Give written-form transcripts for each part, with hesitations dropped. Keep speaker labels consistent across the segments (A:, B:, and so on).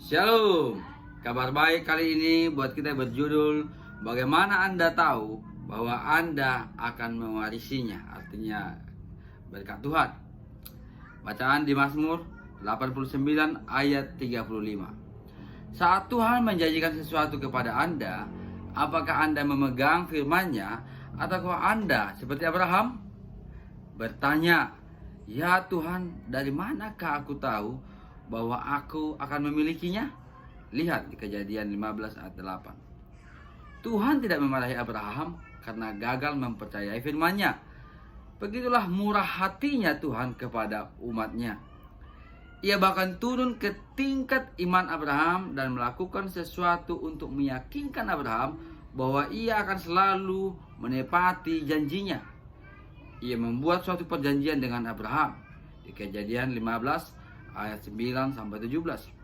A: Shalom. Kabar baik kali ini buat kita berjudul bagaimana Anda tahu bahwa Anda akan mewarisinya, artinya berkat Tuhan. Bacaan di Mazmur 89 ayat 35. Saat Tuhan menjanjikan sesuatu kepada Anda, apakah Anda memegang firman-Nya ataukah Anda seperti Abraham bertanya, "Ya Tuhan, dari manakah aku tahu bahwa aku akan memilikinya?" Lihat di Kejadian 15 ayat 8. Tuhan tidak memarahi Abraham karena gagal mempercayai firman-Nya. Begitulah murah hatinya Tuhan kepada umat-Nya. Ia bahkan turun ke tingkat iman Abraham dan melakukan sesuatu untuk meyakinkan Abraham bahwa ia akan selalu menepati janjinya. Ia membuat suatu perjanjian dengan Abraham di Kejadian 15 ayat 9 sampai 17.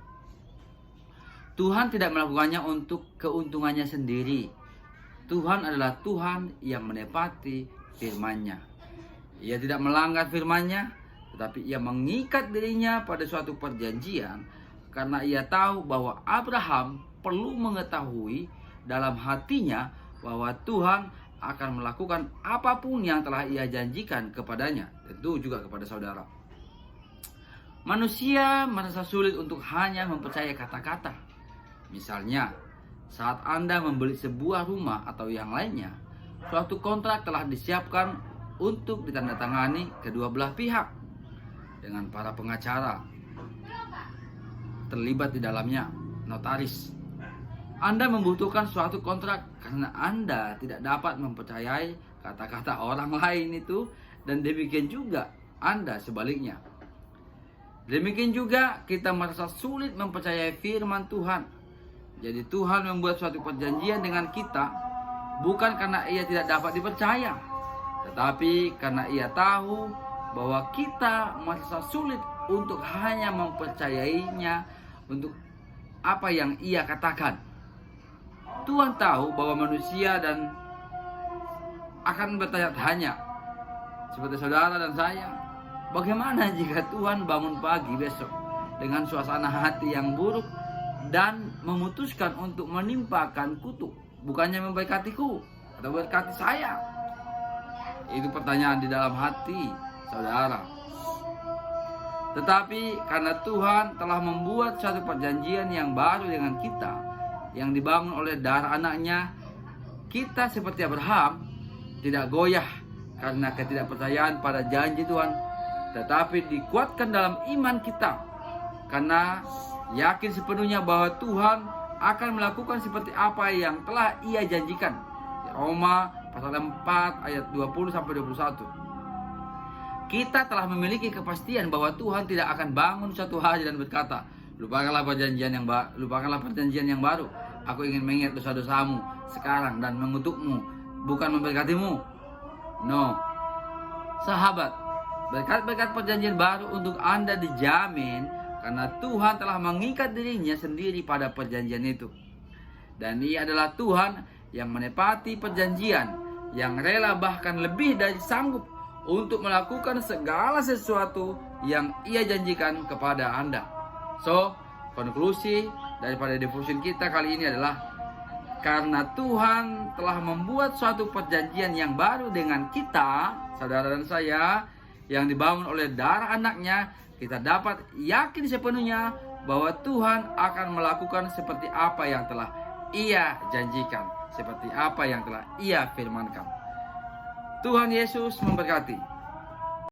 A: Tuhan tidak melakukannya untuk keuntungannya sendiri. Tuhan adalah Tuhan yang menepati firman-Nya. Ia tidak melanggar firman-Nya, tetapi ia mengikat dirinya pada suatu perjanjian karena ia tahu bahwa Abraham perlu mengetahui dalam hatinya bahwa Tuhan akan melakukan apapun yang telah ia janjikan kepadanya, tentu juga kepada saudara. Manusia merasa sulit untuk hanya mempercayai kata-kata. Misalnya, saat Anda membeli sebuah rumah atau yang lainnya, suatu kontrak telah disiapkan untuk ditandatangani kedua belah pihak dengan para pengacara terlibat di dalamnya, notaris. Anda membutuhkan suatu kontrak karena Anda tidak dapat mempercayai kata-kata orang lain itu, dan demikian juga Anda sebaliknya. Demikian juga kita merasa sulit mempercayai firman Tuhan. Jadi Tuhan membuat suatu perjanjian dengan kita bukan karena ia tidak dapat dipercaya, tetapi karena ia tahu bahwa kita merasa sulit untuk hanya mempercayainya untuk apa yang ia katakan. Tuhan tahu bahwa manusia dan akan bertanya-tanya seperti saudara dan saya, bagaimana jika Tuhan bangun pagi besok dengan suasana hati yang buruk dan memutuskan untuk menimpakan kutuk, bukannya memberkatiku atau berkati saya? Itu pertanyaan di dalam hati saudara. Tetapi karena Tuhan telah membuat suatu perjanjian yang baru dengan kita, yang dibangun oleh darah anaknya, kita seperti Abraham tidak goyah karena ketidakpercayaan pada janji Tuhan, tetapi dikuatkan dalam iman kita karena yakin sepenuhnya bahwa Tuhan akan melakukan seperti apa yang telah ia janjikan. Roma pasal 4 ayat 20 sampai 21. Kita telah memiliki kepastian bahwa Tuhan tidak akan bangun suatu hari dan berkata, lupakanlah perjanjian yang baru. Aku ingin mengingat dosa-dosamu sekarang dan mengutukmu, bukan memberkatimu. No. Sahabat, berkat-berkat perjanjian baru untuk Anda dijamin karena Tuhan telah mengikat dirinya sendiri pada perjanjian itu. Dan ia adalah Tuhan yang menepati perjanjian, yang rela bahkan lebih dari sanggup untuk melakukan segala sesuatu yang ia janjikan kepada Anda. So, konklusi daripada devotion kita kali ini adalah karena Tuhan telah membuat suatu perjanjian yang baru dengan kita, saudara dan saya, yang dibangun oleh darah anaknya, kita dapat yakin sepenuhnya bahwa Tuhan akan melakukan seperti apa yang telah ia janjikan, seperti apa yang telah ia firmankan. Tuhan Yesus memberkati.